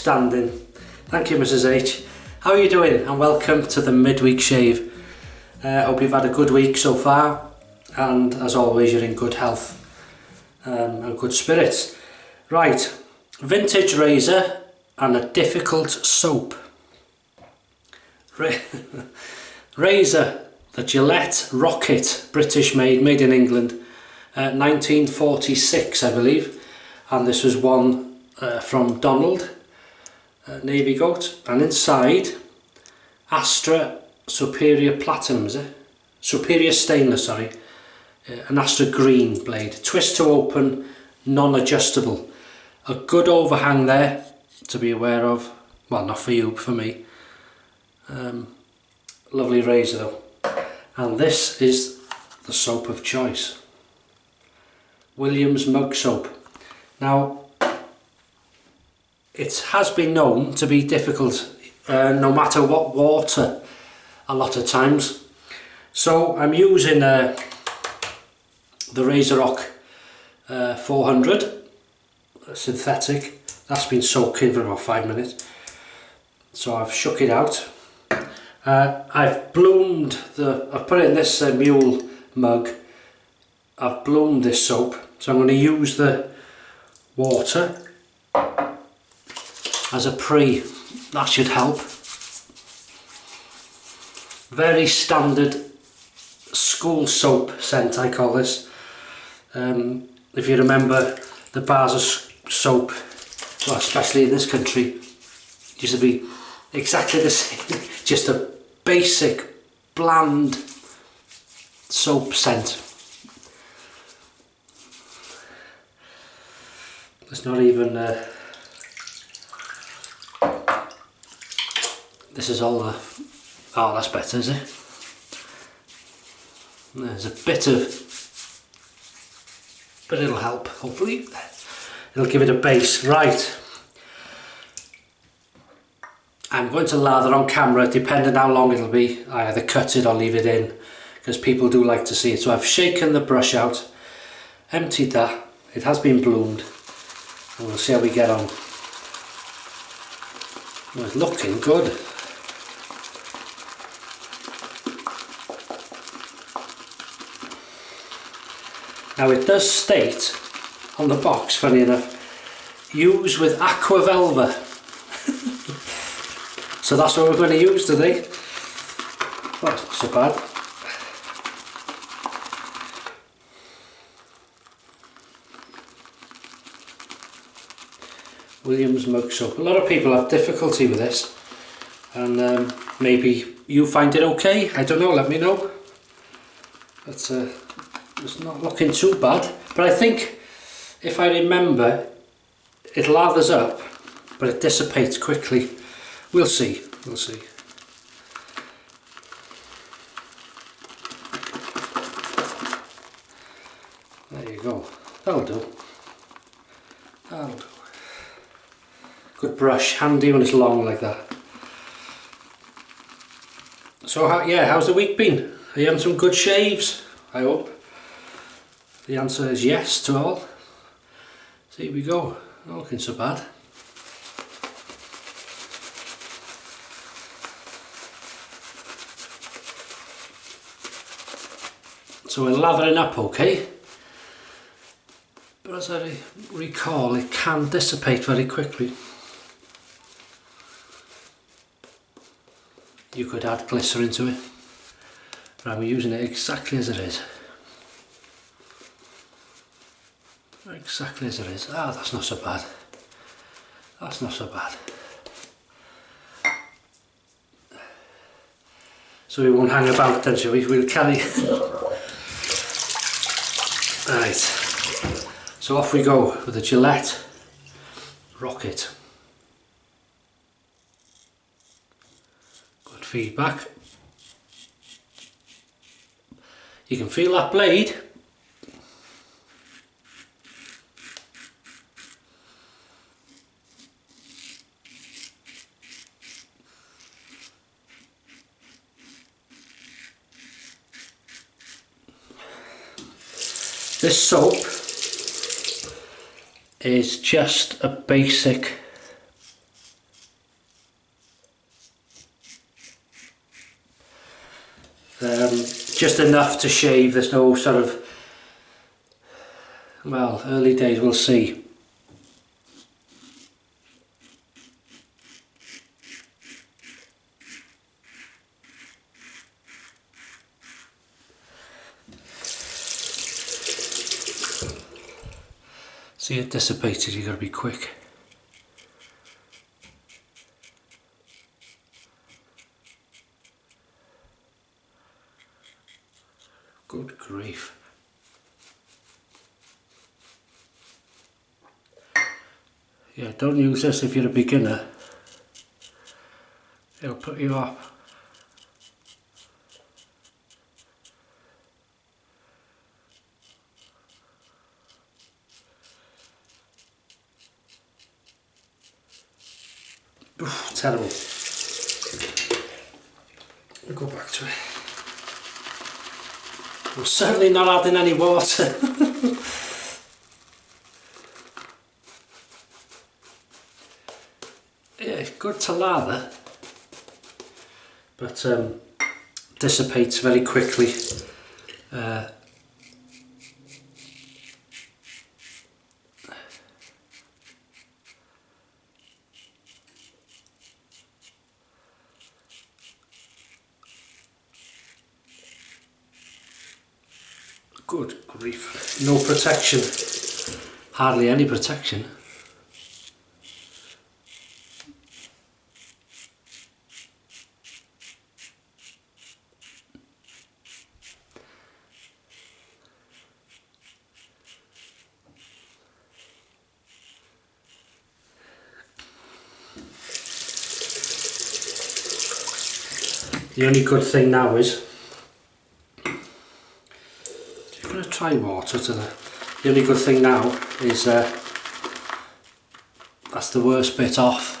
Outstanding. Thank you, Mrs. H. How are you doing? And welcome to the Midweek Shave. Hope you've had a good week so far, and as always you're in good health and good spirits. Right, vintage razor and a difficult soap. Razor, the Gillette Rocket, British made in England, 1946 I believe, and this was one from Donald, Navy Goat, and inside Astra Superior Platinum, is it? Superior Stainless, sorry, an Astra Green blade, twist to open, non-adjustable. A good overhang there to be aware of, well, not for you, but for me. Lovely razor though. And this is the soap of choice, Williams Mug Soap. Now, it has been known to be difficult no matter what water a lot of times. So I'm using the Razor Rock 400 synthetic. That's been soaking for about 5 minutes. So I've shook it out. I've bloomed I've put it in this mule mug. I've bloomed this soap. So I'm going to use the water as a pre. That should help. Very standard school soap scent, I call this. If you remember, the bars of soap, well, especially in this country, used to be exactly the same. Just a basic, bland soap scent. It's not even this is all the, oh, that's better, is it? There's a bit of, but it'll help, hopefully. It'll give it a base. Right, I'm going to lather on camera, depending how long it'll be. I either cut it or leave it in, because people do like to see it. So I've shaken the brush out, emptied that, it has been bloomed, and we'll see how we get on. Well, it's looking good. Now it does state on the box, funny enough, use with Aqua Velva. So that's what we're going to use today. Well, that's not so bad. Williams Mug Soap. A lot of people have difficulty with this, and maybe you find it okay. I don't know, let me know. But it's not looking too bad, but I think, if I remember, it lathers up but it dissipates quickly. We'll see, we'll see. There you go, that'll do. That'll do. Good brush, handy when it's long like that. So how's the week been? Are you having some good shaves? I hope. The answer is yes to all. So here we go, not looking so bad. So we're lathering up okay, but as I recall, it can dissipate very quickly. You could add glycerin to it, but I'm using it exactly as it is. Exactly as it is. Ah, that's not so bad. That's not so bad. So we won't hang about then, shall we? We'll carry. Right. So off we go with the Gillette Rocket. Good feedback. You can feel that blade. This soap is just a basic Just enough to shave. There's no sort of, well, early days, we'll see. See, it dissipated, you've got to be quick. Good grief. Yeah, don't use this if you're a beginner. It'll put you off. Oof, terrible. I'll go back to it. I'm certainly not adding any water. Yeah, it's good to lather, but dissipates very quickly. Good grief. No protection. Hardly any protection. The only good thing now is, just going to try water to the only good thing now is that's the worst bit off.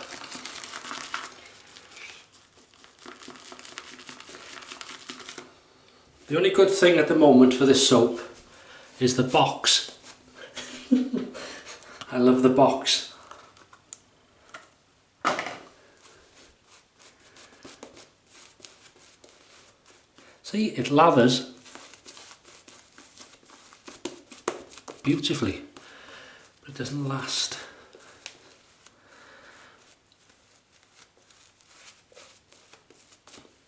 The only good thing at the moment for this soap is the box. I love the box. See, it lathers beautifully, but it doesn't last.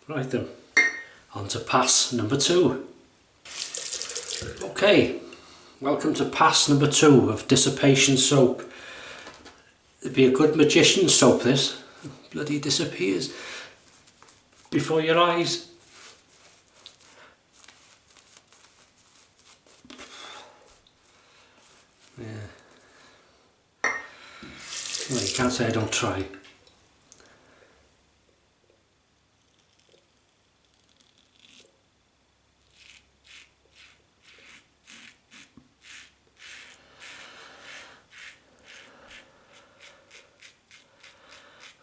Right then, on to pass number 2. Okay, welcome to pass number 2 of dissipation soap. It'd be a good magician soap, this. Bloody disappears before your eyes. Yeah. Well, you can't say I don't try.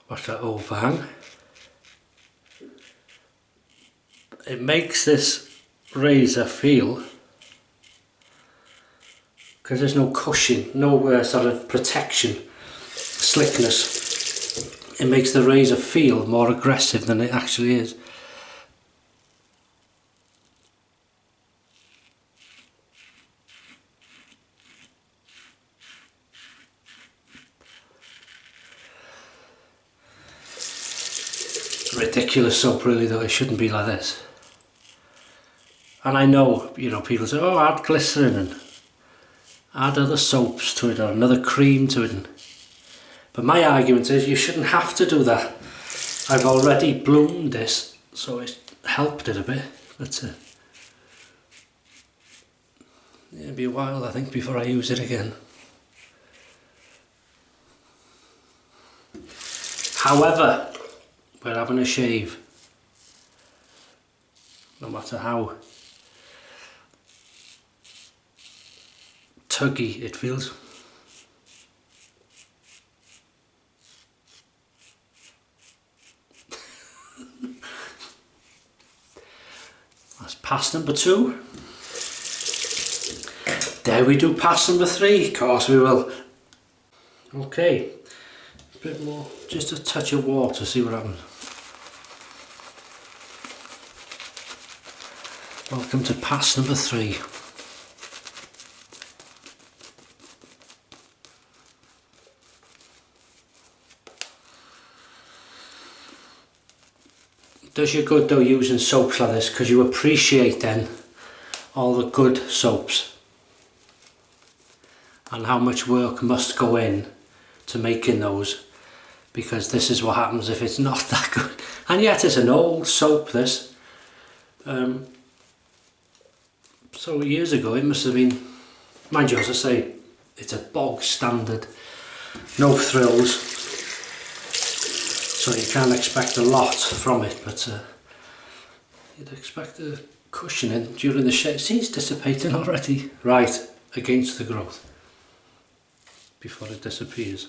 Watch that overhang. It makes this razor feel, because there's no cushion, no sort of protection, slickness, it makes the razor feel more aggressive than it actually is. Ridiculous soap really though, it shouldn't be like this. And I know, you know, people say, oh, add glycerin and add other soaps to it or another cream to it. But my argument is you shouldn't have to do that. I've already bloomed this, so it helped it a bit. But it'll be a while, I think, before I use it again. However, we're having a shave. No matter how tuggy it feels. That's pass number 2. There we do pass number 3, of course we will. Okay, a bit more, just a touch of water, see what happens. Welcome to pass number 3. It does you good though using soaps like this, because you appreciate then all the good soaps and how much work must go in to making those, because this is what happens if it's not that good. And yet it's an old soap, this. So years ago it must have been, mind you, as I say, it's a bog standard, no frills, so you can't expect a lot from it, but you'd expect a cushioning during the shave. See, it's dissipating already, right against the growth before it disappears.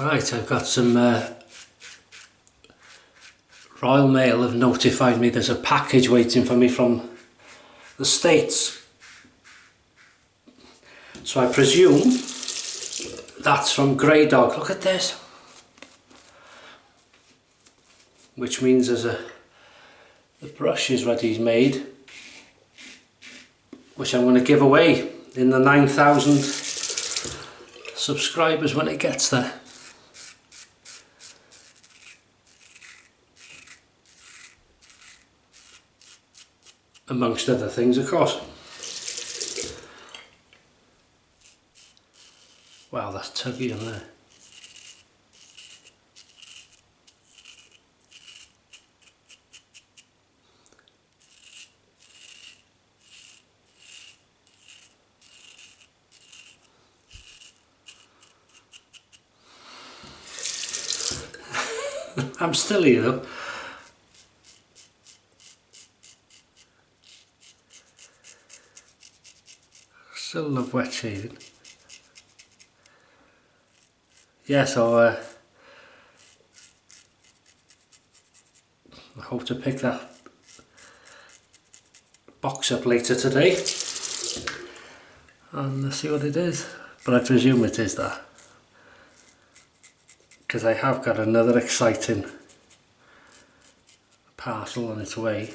Right, I've got some Royal Mail have notified me there's a package waiting for me from the States. So I presume that's from Grey Dog. Look at this. Which means the brush is ready, made, which I'm going to give away in the 9,000 subscribers when it gets there. Amongst other things, of course. Wow, that's tuggy in there. I'm still here though. Still love wet shaving. Yeah, so I hope to pick that box up later today and see what it is. But I presume it is that, because I have got another exciting parcel on its way.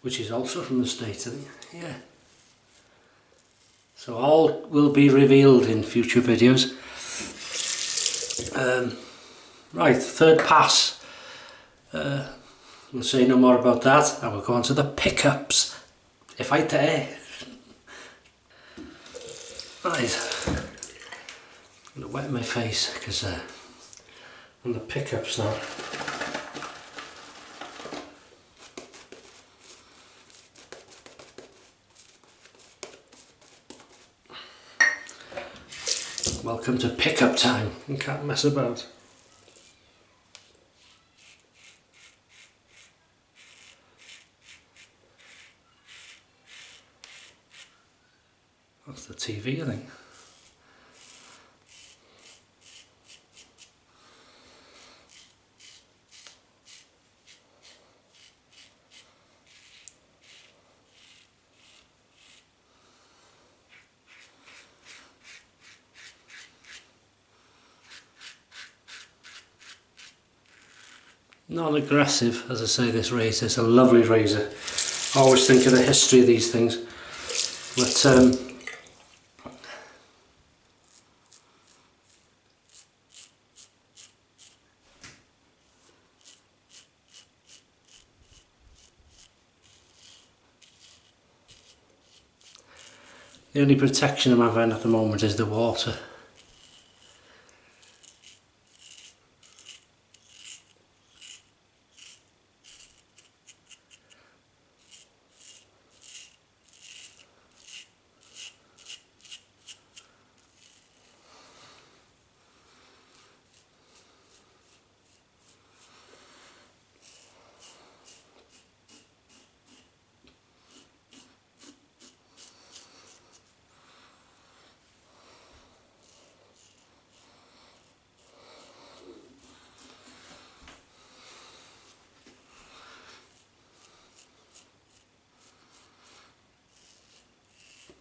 Which is also from the States, I think. Yeah. So all will be revealed in future videos. Right, third pass. We'll say no more about that, and we'll go on to the pickups, if I dare. Right. I'm going to wet my face because on the pickups now. Welcome to pickup time. You can't mess about. That's the TV, I think. Non-aggressive, as I say, this razor. It's a lovely razor. I always think of the history of these things. But the only protection I'm having at the moment is the water.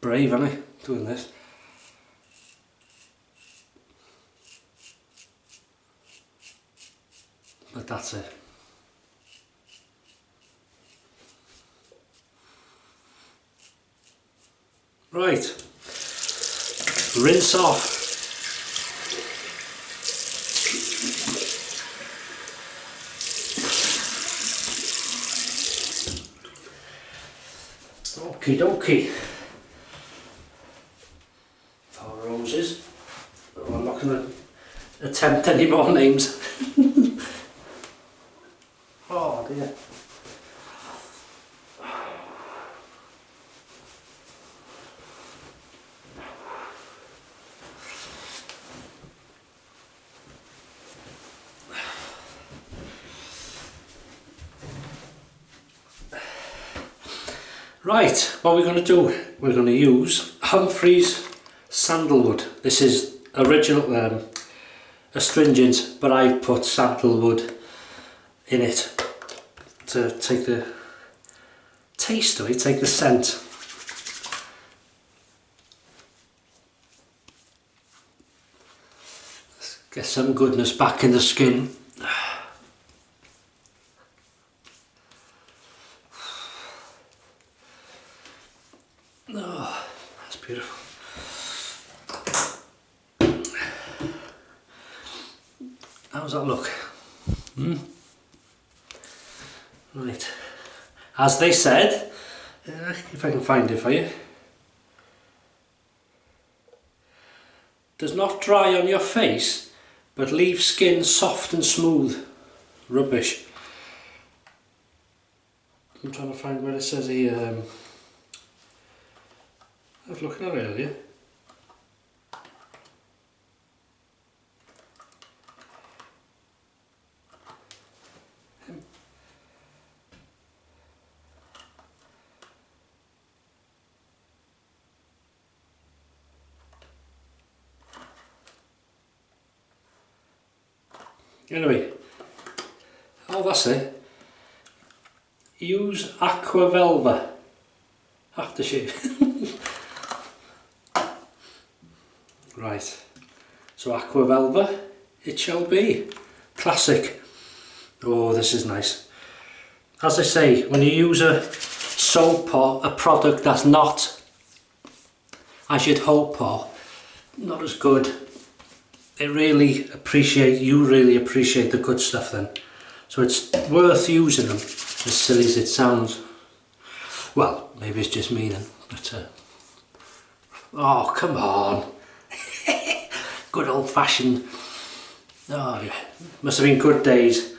brave, aren't I, doing this? But that's it. Right, rinse off. Okie dokie. 4 roses. Oh, I'm not going to attempt any more names. Oh dear. Right, what we're going to do, we're going to use Humphrey's Sandalwood. This is original astringent, but I've put sandalwood in it to take the taste of it, take the scent. Let's get some goodness back in the skin. Oh, that's beautiful. How's that look? Right. As they said, if I can find it for you, does not dry on your face, but leave skin soft and smooth. Rubbish. I'm trying to find where it says here. I was looking at it earlier. Anyway, oh that's it. Use Aqua Velva aftershave. Right, so Aqua Velva it shall be. Classic. Oh, this is nice. As I say, when you use a soap or a product that's not as you'd hope or not as good, you really appreciate the good stuff then. So it's worth using them, as silly as it sounds. Well, maybe it's just me then, but oh come on. Good old fashioned. Oh yeah, must have been good days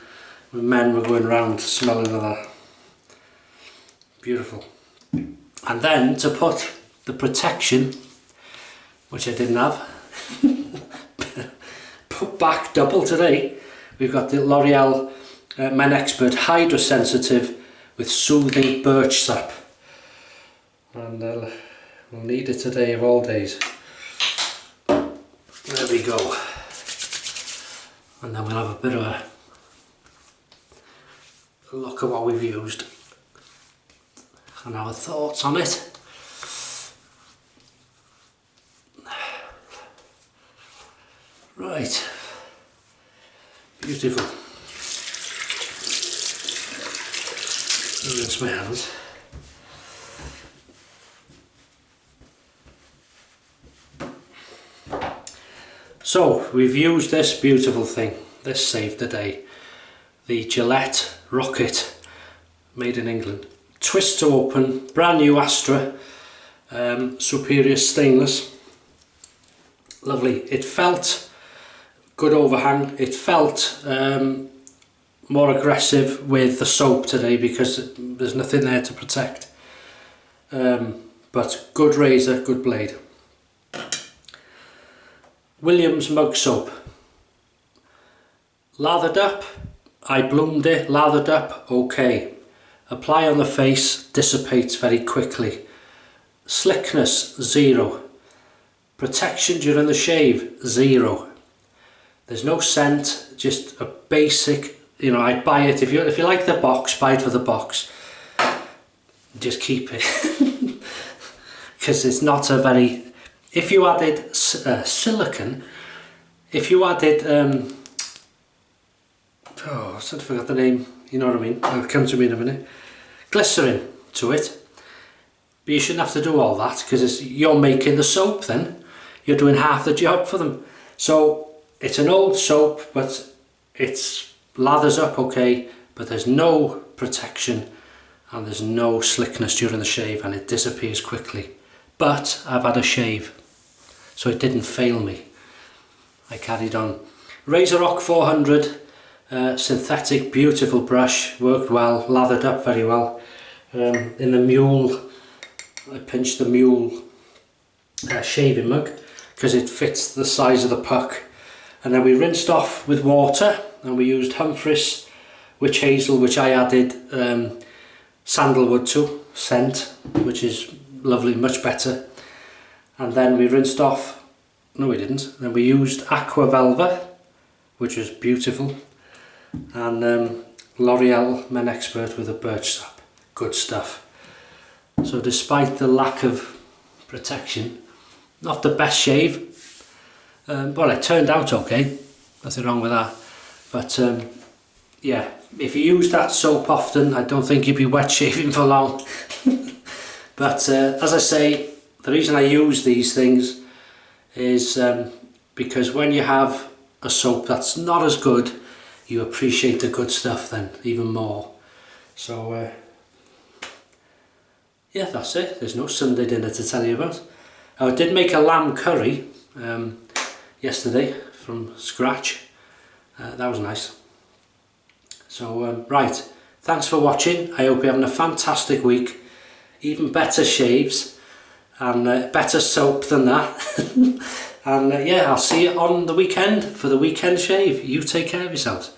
when men were going around smelling of that. Beautiful. And then to put the protection, which I didn't have, put back double today. We've got the L'Oreal Men Expert Hydra Sensitive with soothing birch sap, and we'll need it today of all days. There we go. And then we'll have a bit of a look at what we've used and our thoughts on it. Right, beautiful. Rinse my hands. So we've used this beautiful thing. This saved the day. The Gillette Rocket, made in England. Twist to open, brand new Astra, superior stainless. Lovely. It felt good overhang. It felt more aggressive with the soap today because there's nothing there to protect. But good razor, good blade. Williams mug soap. Lathered up, I bloomed it, lathered up, okay. Apply on the face, dissipates very quickly. Slickness, 0. Protection during the shave, 0. There's no scent, just a basic, you know, I'd buy it, if you like the box, buy it for the box. Just keep it. because it's not a very... If you added silicone, if you added... I forgot the name, you know what I mean, it'll come to me in a minute. Glycerin to it. But you shouldn't have to do all that, because you're making the soap then. You're doing half the job for them. So it's an old soap, but it's lathers up okay, but there's no protection and there's no slickness during the shave, and it disappears quickly. But I've had a shave, so it didn't fail me. I carried on. RazoRock 400, synthetic, beautiful brush, worked well, lathered up very well. In the mule, I pinched the mule shaving mug because it fits the size of the puck, and then we rinsed off with water, and we used Humphreys witch hazel, which I added sandalwood to, scent, which is lovely, much better. And then we rinsed off, no we didn't, then we used Aqua Velva, which was beautiful, and L'Oreal Men Expert with a birch sap, good stuff. So despite the lack of protection, not the best shave, well, it turned out okay, nothing wrong with that, but yeah, if you use that soap often, I don't think you'd be wet shaving for long. But as I say, the reason I use these things is because when you have a soap that's not as good, you appreciate the good stuff then even more. So yeah, that's it. There's no Sunday dinner to tell you about. I did make a lamb curry yesterday from scratch. That was nice. So right, thanks for watching. I hope you're having a fantastic week. Even better shaves and better soap than that. And yeah, I'll see you on the weekend for the weekend shave. You take care of yourselves.